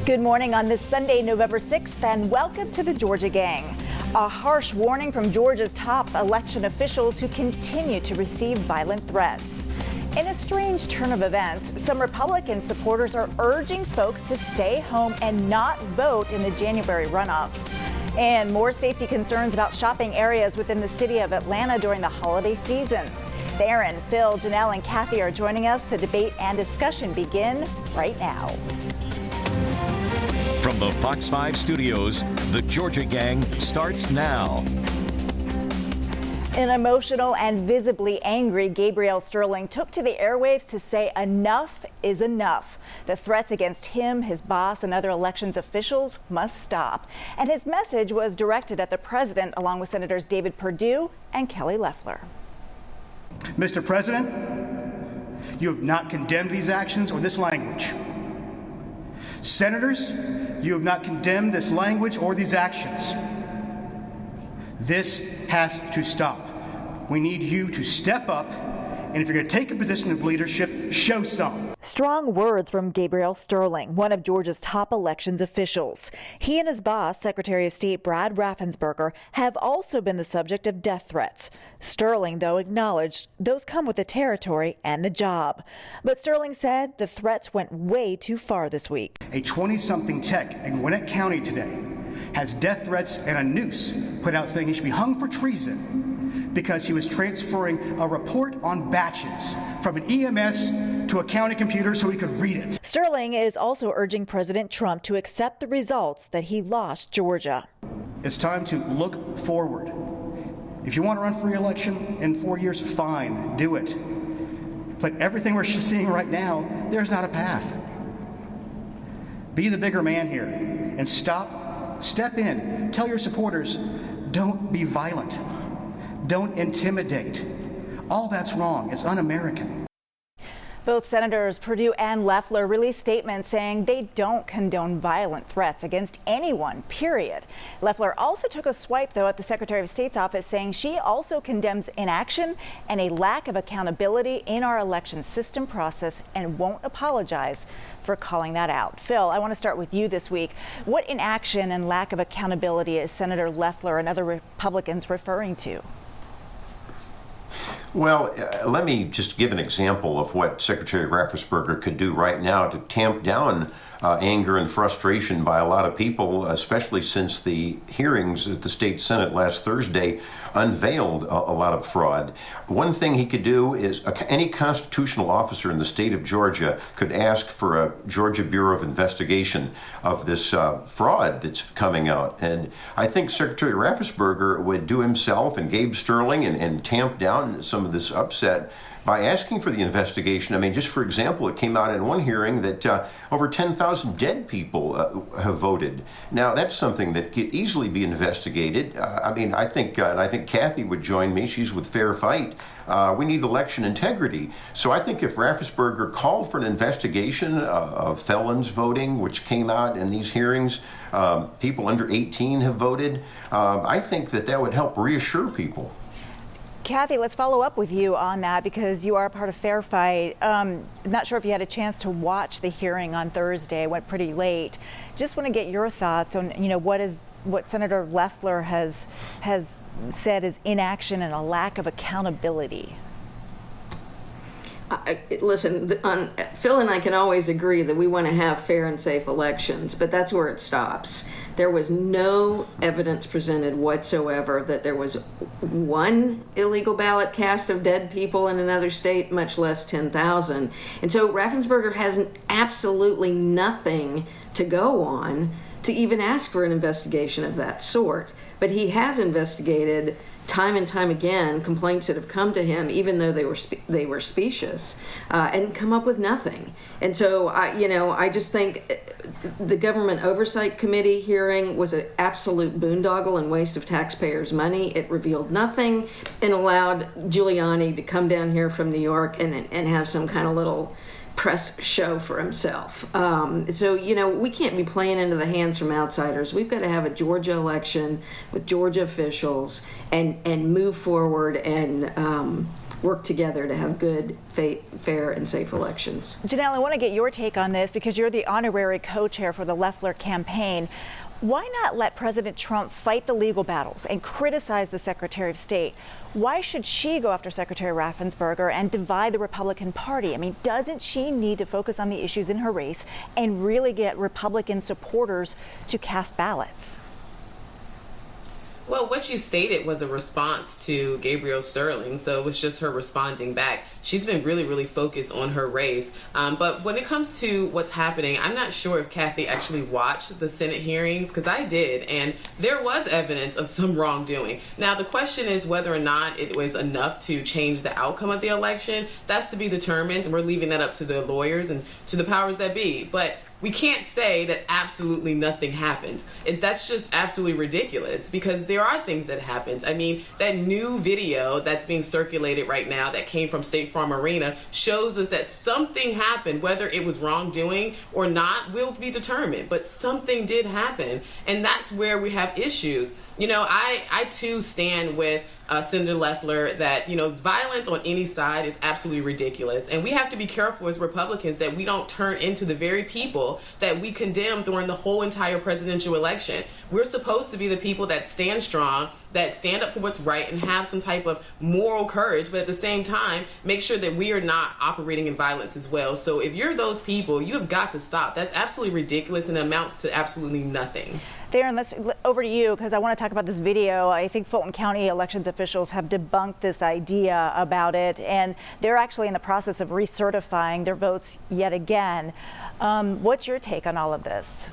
Good morning on this Sunday, November 6th, and welcome to the Georgia Gang. A harsh warning from Georgia's top election officials who continue to receive violent threats. In a strange turn of events, some Republican supporters are urging folks to stay home and not vote in the January runoffs. And more safety concerns about shopping areas within the city of Atlanta during the holiday season. Theron, Phil, Janelle, and Kathy are joining us. The debate and discussion begin right now. From the Fox 5 studios, the Georgia Gang starts now. An emotional and visibly angry Gabriel Sterling took to the airwaves to say enough is enough. The threats against him, his boss, and other elections officials must stop. And his message was directed at the president, along with Senators David Perdue and Kelly Loeffler. Mr. President, you have not condemned these actions or this language. Senators, you have not condemned this language or these actions. This has to stop. We need you to step up, and if you're going to take a position of leadership, show some. Strong words from Gabriel Sterling, one of Georgia's top elections officials. He and his boss, Secretary of State Brad Raffensperger, have also been the subject of death threats. Sterling, though, acknowledged those come with the territory and the job. But Sterling said the threats went way too far this week. A 20-something tech in Gwinnett County today has death threats and a noose put out saying he should be hung for treason because he was transferring a report on batches from an EMS to a county computer so he could read it. Sterling is also urging President Trump to accept the results that he lost Georgia. It's time to look forward. If you want to run for re-election in 4 years, fine, do it. But everything we're seeing right now, there's not a path. Be the bigger man here and step in, tell your supporters, don't be violent. Don't intimidate. All that's wrong. It's un-American. Both Senators Perdue and Loeffler released statements saying they don't condone violent threats against anyone, period. Loeffler also took a swipe, though, at the Secretary of State's office, saying she also condemns inaction and a lack of accountability in our election system process and won't apologize for calling that out. Phil, I want to start with you this week. What inaction and lack of accountability is Senator Loeffler and other Republicans referring to? Well, let me just give an example of what Secretary Raffensperger could do right now to tamp down anger and frustration by a lot of people, especially since the hearings at the state Senate last Thursday unveiled a lot of fraud. One thing he could do is any constitutional officer in the state of Georgia could ask for a Georgia Bureau of Investigation of this fraud that's coming out. And I think Secretary Raffensperger would do himself and Gabe Sterling and tamp down some of this upset by asking for the investigation. I mean, just for example, it came out in one hearing that over 10,000 dead people have voted. Now, that's something that could easily be investigated. I think Kathy would join me. She's with Fair Fight. We need election integrity. So I think if Raffensperger called for an investigation of felons voting, which came out in these hearings, people under 18 have voted, I think that would help reassure people. Kathy, let's follow up with you on that because you are a part of Fair Fight. Not sure if you had a chance to watch the hearing on Thursday. It went pretty late. Just want to get your thoughts on, what Senator Loeffler has said is inaction and a lack of accountability. Listen, Phil and I can always agree that we want to have fair and safe elections, but that's where it stops. There was no evidence presented whatsoever that there was one illegal ballot cast of dead people in another state, much less 10,000. And so Raffensperger has absolutely nothing to go on to even ask for an investigation of that sort. But he has investigated time and time again complaints that have come to him, even though they were specious, and come up with nothing. And so I just think the Government Oversight Committee hearing was an absolute boondoggle and waste of taxpayers' money. It revealed nothing and allowed Giuliani to come down here from New York and have some kind of little press show for himself. So, we can't be playing into the hands from outsiders. We've got to have a Georgia election with Georgia officials and move forward and work together to have good, fair, and safe elections. Janelle, I want to get your take on this because you're the honorary co-chair for the Loeffler campaign. Why not let President Trump fight the legal battles and criticize the Secretary of State? Why should she go after Secretary Raffensperger and divide the Republican Party? I mean, doesn't she need to focus on the issues in her race and really get Republican supporters to cast ballots? Well, what you stated was a response to Gabriel Sterling, so it was just her responding back. She's been really, really focused on her race. But when it comes to what's happening, I'm not sure if Kathy actually watched the Senate hearings, because I did, and there was evidence of some wrongdoing. Now, the question is whether or not it was enough to change the outcome of the election. That's to be determined, and we're leaving that up to the lawyers and to the powers that be. But we can't say that absolutely nothing happened. That's just absolutely ridiculous, because there are things that happened. I mean, that new video that's being circulated right now that came from State Farm Arena shows us that something happened. Whether it was wrongdoing or not will be determined, but something did happen, and that's where we have issues. You know, I too stand with Senator Loeffler that, you know, violence on any side is absolutely ridiculous. And we have to be careful as Republicans that we don't turn into the very people that we condemned during the whole entire presidential election. We're supposed to be the people that stand strong, that stand up for what's right and have some type of moral courage, but at the same time, make sure that we are not operating in violence as well. So if you're those people, you have got to stop. That's absolutely ridiculous and amounts to absolutely nothing. Darren, let's over to you, because I want to talk about this video. I think Fulton County elections officials have debunked this idea about it, and they're actually in the process of recertifying their votes yet again. What's your take on all of this?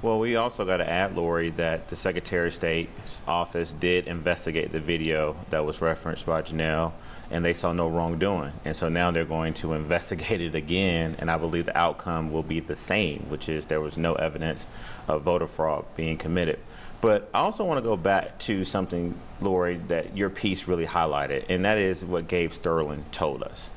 Well, we also got to add, Lori, that the Secretary of State's office did investigate the video that was referenced by Janelle, and they saw no wrongdoing. And so now they're going to investigate it again, and I believe the outcome will be the same, which is there was no evidence of voter fraud being committed. But I also want to go back to something, Lori, that your piece really highlighted, and that is what Gabe Sterling told us.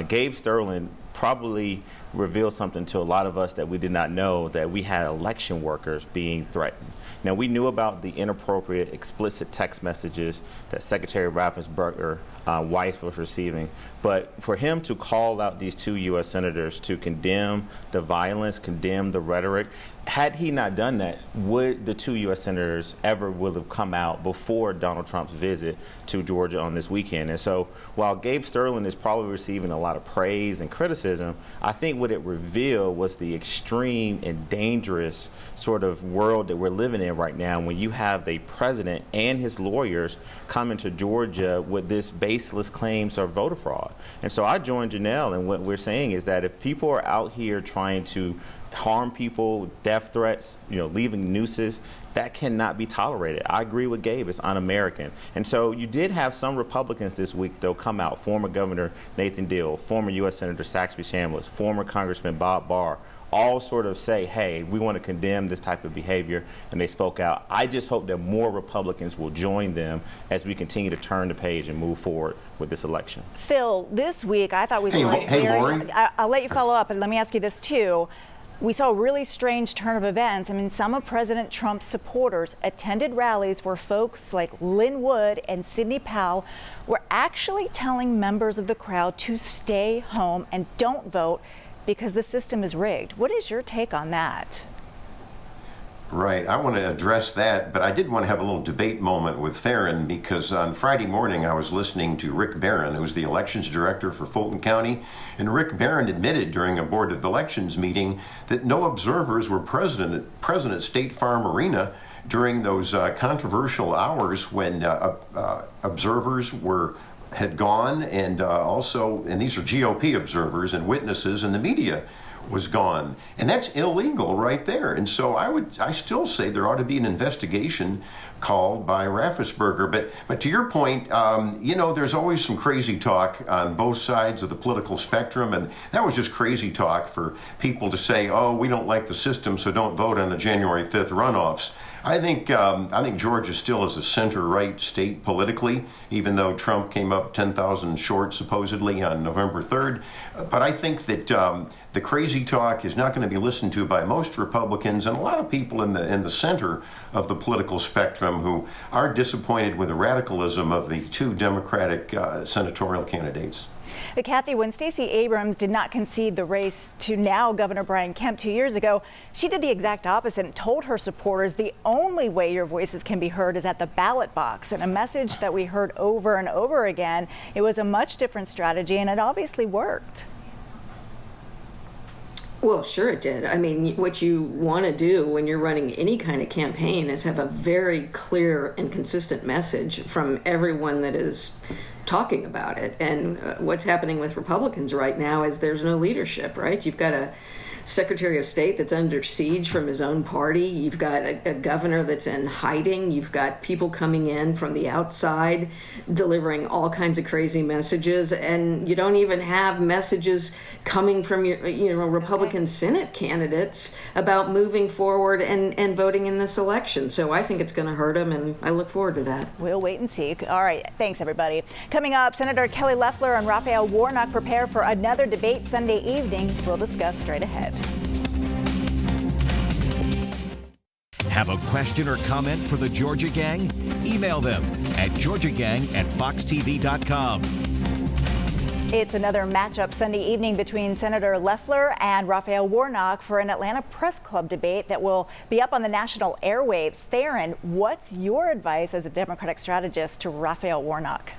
Gabe Sterling probably revealed something to a lot of us that we did not know, that we had election workers being threatened. Now, we knew about the inappropriate, explicit text messages that Secretary Raffensperger's wife was receiving, but for him to call out these two U.S. senators to condemn the violence, condemn the rhetoric, had he not done that, would the two U.S. senators ever would have come out before Donald Trump's visit to Georgia on this weekend? And so while Gabe Sterling is probably receiving a lot of praise and criticism, I think what it revealed was the extreme and dangerous sort of world that we're living in right now, when you have the president and his lawyers coming to Georgia with this baseless claims of voter fraud. And so I join Janelle, and what we're saying is that if people are out here trying to harm people, death threats, you know, leaving nooses, that cannot be tolerated. I agree with Gabe, it's un-American. And so you did have some Republicans this week, though, come out, former Governor Nathan Deal, former U.S. Senator Saxby Chambliss, former Congressman Bob Barr, all sort of say, hey, we want to condemn this type of behavior, and they spoke out. I just hope that more Republicans will join them as we continue to turn the page and move forward with this election. Phil, this week I thought we saw Lori. I'll let you follow up, and let me ask you this too. We saw a really strange turn of events. I mean, some of President Trump's supporters attended rallies where folks like Lynn Wood and Sidney Powell were actually telling members of the crowd to stay home and don't vote because the system is rigged. What is your take on that? Right. I want to address that, but I did want to have a little debate moment with Theron, because on Friday morning I was listening to Rick Barron, who's the elections director for Fulton County, and Rick Barron admitted during a Board of Elections meeting that no observers were present at State Farm Arena during those controversial hours when observers had gone, and these are GOP observers and witnesses, and the media was gone, and that's illegal right there. And so I still say there ought to be an investigation called by Raffensperger. But to your point, you know, there's always some crazy talk on both sides of the political spectrum, and that was just crazy talk for people to say, oh, we don't like the system, so don't vote on the January 5th runoffs. I think Georgia still is a center-right state politically, even though Trump came up 10,000 short supposedly on November 3rd. But I think that the crazy talk is not going to be listened to by most Republicans and a lot of people in the center of the political spectrum who are disappointed with the radicalism of the two Democratic senatorial candidates. But Kathy, when Stacey Abrams did not concede the race to now Governor Brian Kemp 2 years ago, she did the exact opposite and told her supporters the only way your voices can be heard is at the ballot box. And a message that we heard over and over again. It was a much different strategy, and it obviously worked. Well, sure it did. I mean, what you want to do when you're running any kind of campaign is have a very clear and consistent message from everyone that is talking about it. And what's happening with Republicans right now is there's no leadership, right? You've got a Secretary of State that's under siege from his own party. You've got a governor that's in hiding. You've got people coming in from the outside delivering all kinds of crazy messages, and you don't even have messages coming from your Republican Senate candidates about moving forward and voting in this election. So I think it's going to hurt them, and I look forward to that. We'll wait and see. All right. Thanks, everybody. Coming up, Senator Kelly Loeffler and Raphael Warnock prepare for another debate Sunday evening. We'll discuss straight ahead. Have a question or comment for the Georgia Gang? Email them at georgiagang@foxtv.com. It's another matchup Sunday evening between Senator Loeffler and Raphael Warnock for an Atlanta Press Club debate that will be up on the national airwaves. Theron, what's your advice as a Democratic strategist to Raphael Warnock?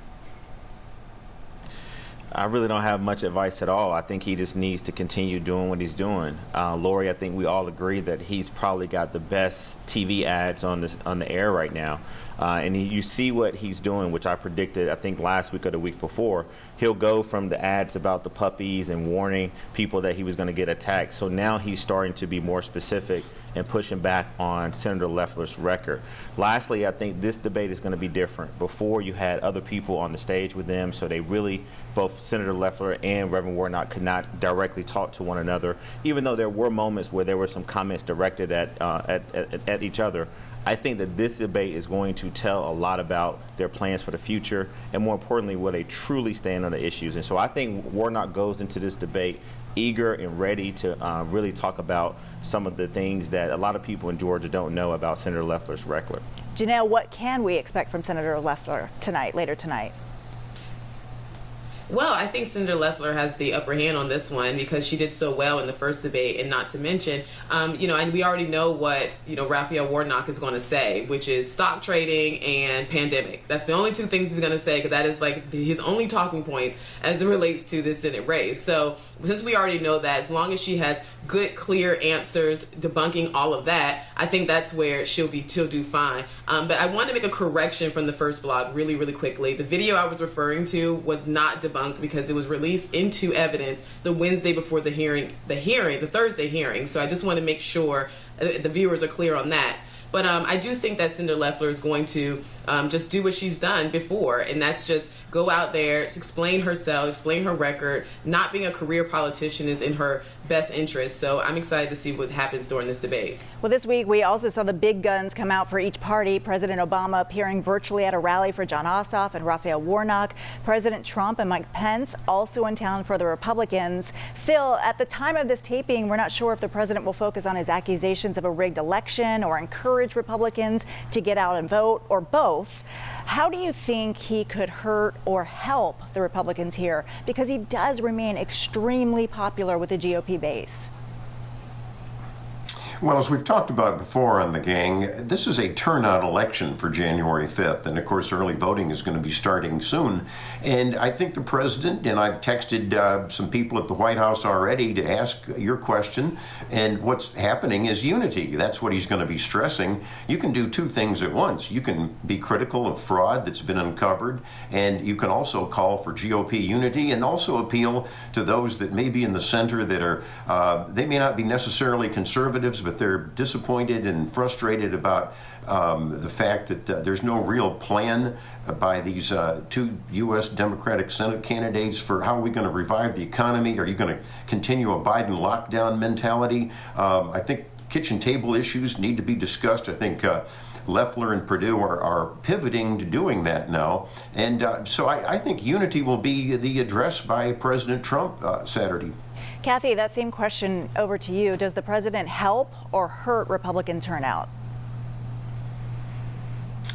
I really don't have much advice at all. I think he just needs to continue doing what he's doing. Lori, I think we all agree that he's probably got the best TV ads on the air right now. And you see what he's doing, which I predicted, I think, last week or the week before. He'll go from the ads about the puppies and warning people that he was going to get attacked. So now he's starting to be more specific and pushing back on Senator Loeffler's record. Lastly, I think this debate is going to be different. Before, you had other people on the stage with them, so they really, both Senator Loeffler and Reverend Warnock, could not directly talk to one another, even though there were moments where there were some comments directed at each other. I think that this debate is going to tell a lot about their plans for the future and, more importantly, where they truly stand on the issues. And so I think Warnock goes into this debate eager and ready to really talk about some of the things that a lot of people in Georgia don't know about Senator Loeffler's record. Janelle, what can we expect from Senator Loeffler later tonight? Well, I think Senator Loeffler has the upper hand on this one because she did so well in the first debate, and not to mention, and we already know what, Raphael Warnock is going to say, which is stock trading and pandemic. That's the only two things he's going to say, because that is like his only talking points as it relates to this Senate race. So since we already know that, as long as she has good, clear answers debunking all of that, I think that's where she'll do fine. But I want to make a correction from the first blog really, really quickly. The video I was referring to was not debunked because it was released into evidence the Wednesday before the Thursday hearing. So I just want to make sure the viewers are clear on that. But I do think that Senator Loeffler is going to just do what she's done before, and that's just go out there, explain herself, explain her record. Not being a career politician is in her best interest. So I'm excited to see what happens during this debate. Well, this week we also saw the big guns come out for each party. President Obama appearing virtually at a rally for Jon Ossoff and Raphael Warnock. President Trump and Mike Pence also in town for the Republicans. Phil, at the time of this taping, we're not sure if the president will focus on his accusations of a rigged election or encourage Republicans to get out and vote, or both. How do you think he could hurt or help the Republicans here? Because he does remain extremely popular with the GOP base. Well, as we've talked about before on the gang, this is a turnout election for January 5th. And of course, early voting is going to be starting soon. And I think the president, and I've texted some people at the White House already to ask your question. And what's happening is unity. That's what he's going to be stressing. You can do two things at once. You can be critical of fraud that's been uncovered, and you can also call for GOP unity and also appeal to those that may be in the center that are, they may not be necessarily conservatives, but they're disappointed and frustrated about the fact that there's no real plan by these two U.S. Democratic Senate candidates for how are we going to revive the economy? Are you going to continue a Biden lockdown mentality? I think kitchen table issues need to be discussed. I think Loeffler and Perdue are pivoting to doing that now. And so I think unity will be the address by President Trump Saturday. Kathy, that same question over to you. Does the president help or hurt Republican turnout?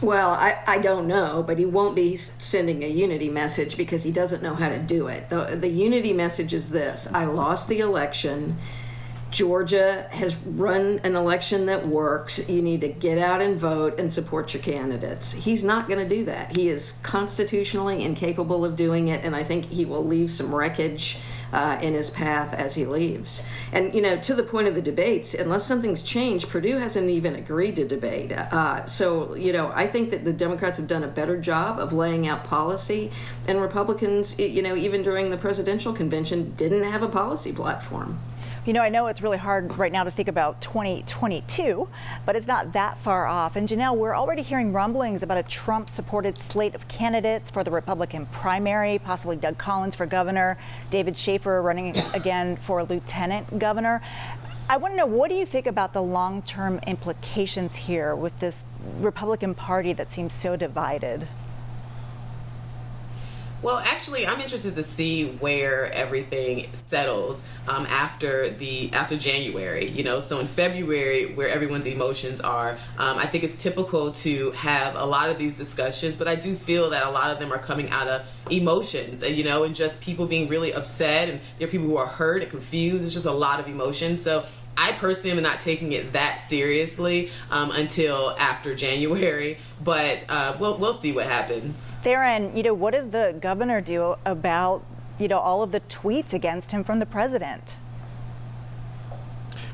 Well, I don't know, but he won't be sending a unity message because he doesn't know how to do it. The unity message is this: I lost the election. Georgia has run an election that works. You need to get out and vote and support your candidates. He's not going to do that. He is constitutionally incapable of doing it, and I think he will leave some wreckage in his path as he leaves. And, you know, to the point of the debates, unless something's changed, Perdue hasn't even agreed to debate. So, you know, I think that the Democrats have done a better job of laying out policy, and Republicans, you know, even during the presidential convention, didn't have a policy platform. You know, I know it's really hard right now to think about 2022, but it's not that far off. And Janelle, we're already hearing rumblings about a Trump-supported slate of candidates for the Republican primary, possibly Doug Collins for governor, David Schaefer running again for lieutenant governor. I want to know, what do you think about the long-term implications here with this Republican Party that seems so divided? Well, actually, I'm interested to see where everything settles after January. You know, so in February, where everyone's emotions are, I think it's typical to have a lot of these discussions. But I do feel that a lot of them are coming out of emotions, and and just people being really upset, and there are people who are hurt and confused. It's just a lot of emotions. So I personally am not taking it that seriously until after January, but we'll see what happens. Theron, what does the governor do about, all of the tweets against him from the president?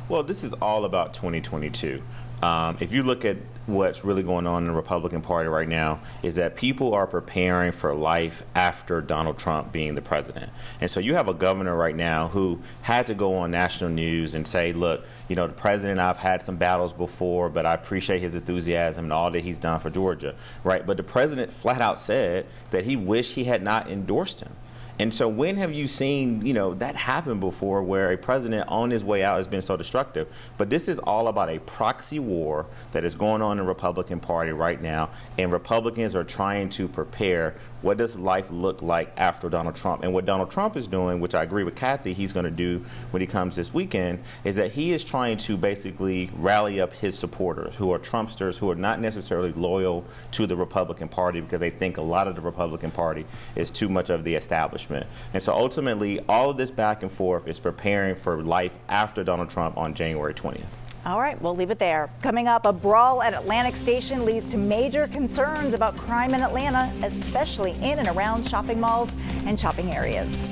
Well, this is all about 2022. If you look at what's really going on in the Republican Party right now, is that people are preparing for life after Donald Trump being the president. And so you have a governor right now who had to go on national news and say, look, the president, I've had some battles before, but I appreciate his enthusiasm and all that he's done for Georgia, right? But the president flat out said that he wished he had not endorsed him. And so when have you seen, that happen before, where a president on his way out has been so destructive? But this is all about a proxy war that is going on in the Republican Party right now, and Republicans are trying to prepare what does life look like after Donald Trump. And what Donald Trump is doing, which I agree with Kathy, he's going to do when he comes this weekend, is that he is trying to basically rally up his supporters who are Trumpsters, who are not necessarily loyal to the Republican Party because they think a lot of the Republican Party is too much of the establishment. And so ultimately, all of this back and forth is preparing for life after Donald Trump on January 20th. All right, we'll leave it there. Coming up, a brawl at Atlantic Station leads to major concerns about crime in Atlanta, especially in and around shopping malls and shopping areas.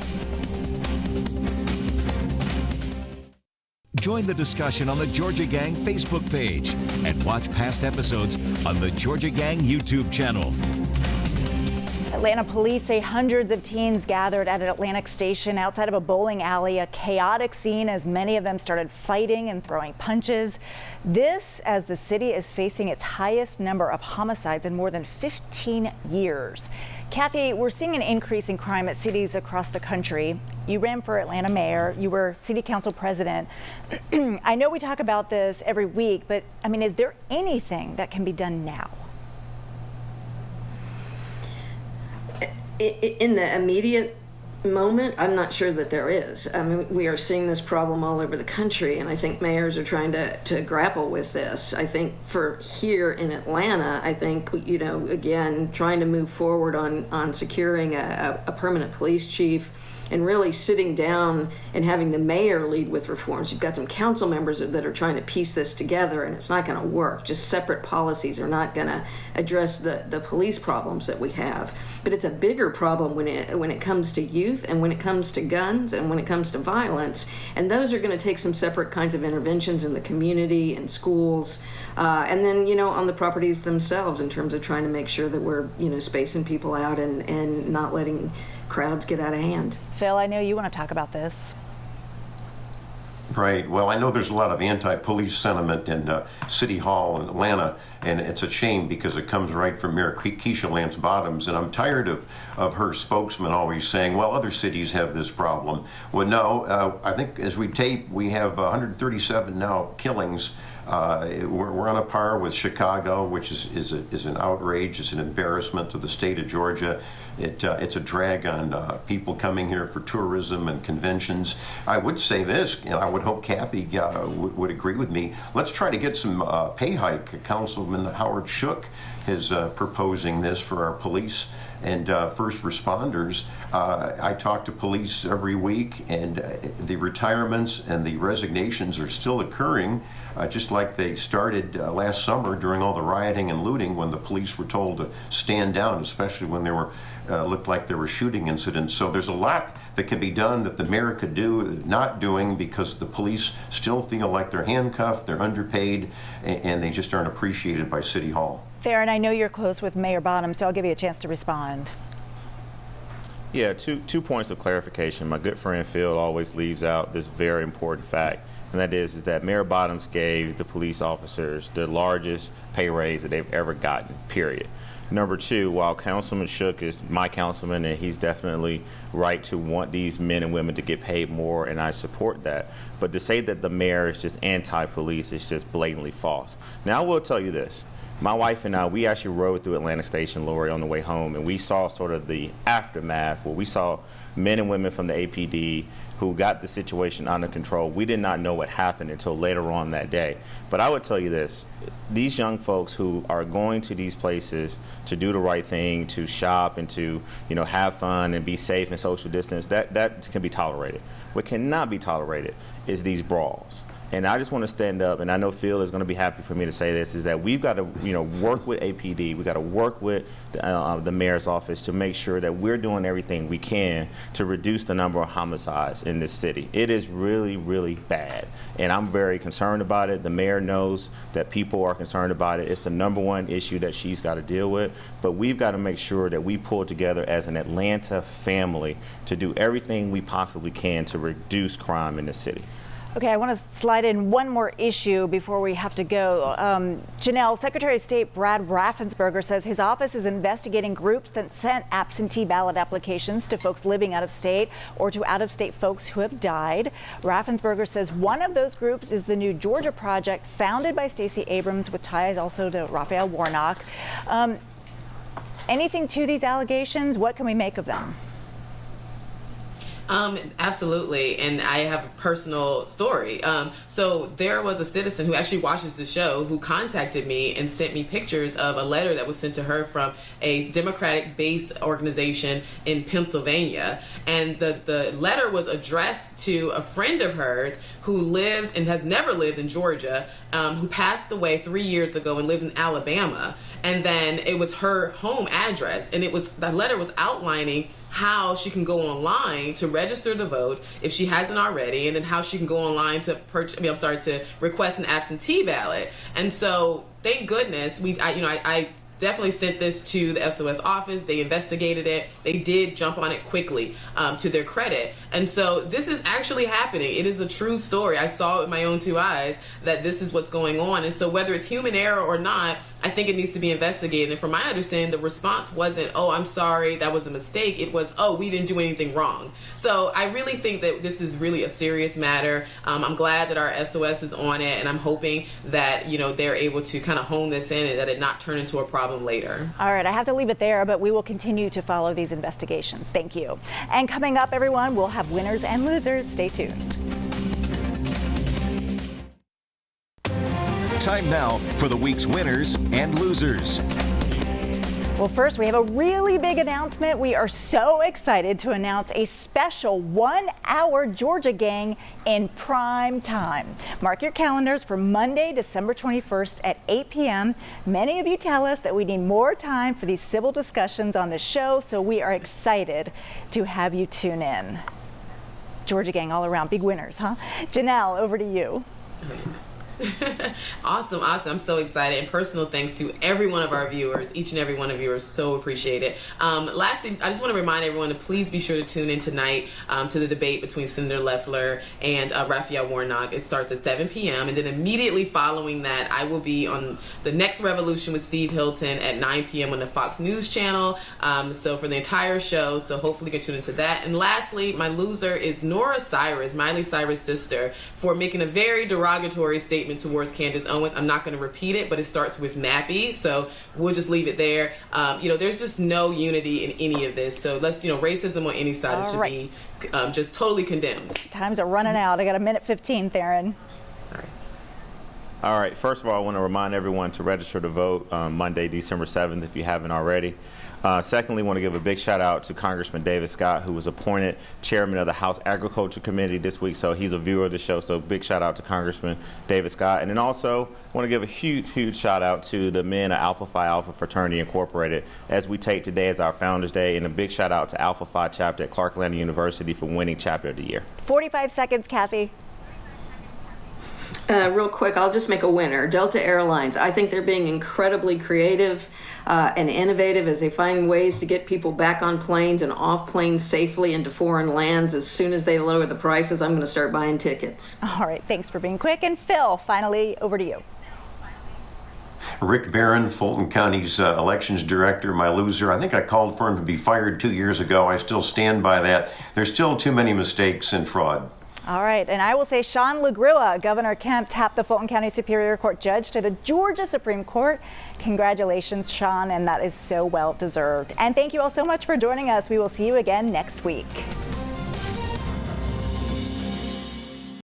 Join the discussion on the Georgia Gang Facebook page and watch past episodes on the Georgia Gang YouTube channel. Atlanta police say hundreds of teens gathered at an Atlantic Station outside of a bowling alley, a chaotic scene as many of them started fighting and throwing punches. This as the city is facing its highest number of homicides in more than 15 years. Kathy, we're seeing an increase in crime at cities across the country. You ran for Atlanta mayor. You were city council president. I know we talk about this every week, but is there anything that can be done now? In the immediate moment, I'm not sure that there is. We are seeing this problem all over the country, and I think mayors are trying to grapple with this. I think for here in Atlanta, I think, again, trying to move forward on securing a permanent police chief and really sitting down and having the mayor lead with reforms. You've got some council members that are trying to piece this together, and it's not going to work. Just separate policies are not going to address the police problems that we have. But it's a bigger problem when it comes to youth, and when it comes to guns, and when it comes to violence. And those are going to take some separate kinds of interventions in the community and schools, and then on the properties themselves, in terms of trying to make sure that we're spacing people out and not letting crowds get out of hand. Phil, I know you want to talk about this. Right. Well, I know there's a lot of anti-police sentiment in City Hall in Atlanta, and it's a shame because it comes right from Mayor Keisha Lance Bottoms, and I'm tired of her spokesman always saying, well, other cities have this problem. Well, no, I think as we tape, we have 137 now killings. We're on a par with Chicago, which is an outrage. It's an embarrassment to the state of Georgia. It's a drag on people coming here for tourism and conventions. I would say this, and I would hope Kathy would agree with me. Let's try to get some pay hike. Councilman Howard Shook is proposing this for our police and first responders. I talk to police every week, and the retirements and the resignations are still occurring, just like they started last summer during all the rioting and looting when the police were told to stand down, especially when there were looked like there were shooting incidents. So there's a lot that can be done that the mayor could do, not doing, because the police still feel like they're handcuffed, they're underpaid, and they just aren't appreciated by City Hall. Fair, and I know you're close with Mayor Bottoms, so I'll give you a chance to respond. Yeah, two points of clarification. My good friend Phil always leaves out this very important fact, and that is that Mayor Bottoms gave the police officers the largest pay raise that they've ever gotten, period. Number two, while Councilman Shook is my councilman, and he's definitely right to want these men and women to get paid more, and I support that. But to say that the mayor is just anti-police is just blatantly false. Now, I will tell you this. My wife and I, we actually rode through Atlanta Station, Lori, on the way home, and we saw sort of the aftermath where we saw men and women from the APD who got the situation under control. We did not know what happened until later on that day. But I would tell you this, these young folks who are going to these places to do the right thing, to shop and to, have fun and be safe and social distance, that can be tolerated. What cannot be tolerated is these brawls. And I just want to stand up, and I know Phil is going to be happy for me to say this, is that we've got to, work with APD. We've got to work with the mayor's office to make sure that we're doing everything we can to reduce the number of homicides in this city. It is really, really bad, and I'm very concerned about it. The mayor knows that people are concerned about it. It's the number one issue that she's got to deal with, but we've got to make sure that we pull together as an Atlanta family to do everything we possibly can to reduce crime in the city. Okay, I want to slide in one more issue before we have to go. Janelle, Secretary of State Brad Raffensperger says his office is investigating groups that sent absentee ballot applications to folks living out of state or to out-of-state folks who have died. Raffensperger says one of those groups is the New Georgia Project, founded by Stacey Abrams with ties also to Raphael Warnock. Anything to these allegations? What can we make of them? Absolutely, and I have a personal story. So there was a citizen who actually watches the show who contacted me and sent me pictures of a letter that was sent to her from a Democratic-based organization in Pennsylvania. And the letter was addressed to a friend of hers who lived and has never lived in Georgia, who passed away 3 years ago and lived in Alabama. And then it was her home address, and the letter was outlining how she can go online to register to vote if she hasn't already, and then how she can go online to to request an absentee ballot. And so, thank goodness, I definitely sent this to the SOS office. They investigated it. They did jump on it quickly, to their credit. And so this is actually happening. It is a true story. I saw it with my own two eyes that this is what's going on. And so whether it's human error or not, I think it needs to be investigated. And from my understanding, the response wasn't, oh, I'm sorry, that was a mistake. It was, oh, we didn't do anything wrong. So I really think that this is really a serious matter. I'm glad that our SOS is on it, and I'm hoping that, they're able to kind of hone this in and that it not turn into a problem later. All right, I have to leave it there, but we will continue to follow these investigations. Thank you. And coming up, everyone, we'll have winners and losers. Stay tuned. Time now for the week's winners and losers. Well, first, we have a really big announcement. We are so excited to announce a special 1-hour Georgia Gang in prime time. Mark your calendars for Monday, December 21st at 8 p.m. Many of you tell us that we need more time for these civil discussions on the show, so we are excited to have you tune in. Georgia Gang all around, big winners, huh? Janelle, over to you. Awesome. I'm so excited. And personal thanks to every one of our viewers. Each and every one of you are so appreciated. Lastly, I just want to remind everyone to please be sure to tune in tonight to the debate between Senator Loeffler and Raphael Warnock. It starts at 7 p.m. And then immediately following that, I will be on the next Revolution with Steve Hilton at 9 p.m. on the Fox News channel. So for the entire show, so hopefully you can tune into that. And lastly, my loser is Nora Cyrus, Miley Cyrus' sister, for making a very derogatory statement towards Candace Owens. I'm not going to repeat it, but it starts with nappy, so we'll just leave it there. There's just no unity in any of this, so let's, racism on any side should be just totally condemned. Times are running out. I got a minute 15, Theron. All right, first of all, I want to remind everyone to register to vote Monday, December 7th, if you haven't already. Secondly, I want to give a big shout out to Congressman David Scott, who was appointed chairman of the House Agriculture Committee this week, so he's a viewer of the show, so big shout out to Congressman David Scott. And then also, I want to give a huge shout out to the men of Alpha Phi Alpha Fraternity Incorporated, as we tape today as our Founders Day, and a big shout out to Alpha Phi chapter at Clark Atlanta University for winning Chapter of the Year. 45 seconds, Kathy. Real quick, I'll just make a winner. Delta Airlines. I think they're being incredibly creative and innovative as they find ways to get people back on planes and off planes safely into foreign lands. As soon as they lower the prices, I'm going to start buying tickets. All right, thanks for being quick. And Phil, finally, over to you. Rick Barron, Fulton County's elections director, my loser. I think I called for him to be fired 2 years ago. I still stand by that. There's still too many mistakes and fraud. All right, and I will say Sean LaGrua, Governor Kemp tapped the Fulton County Superior Court judge to the Georgia Supreme Court. Congratulations, Sean, and that is so well deserved. And thank you all so much for joining us. We will see you again next week.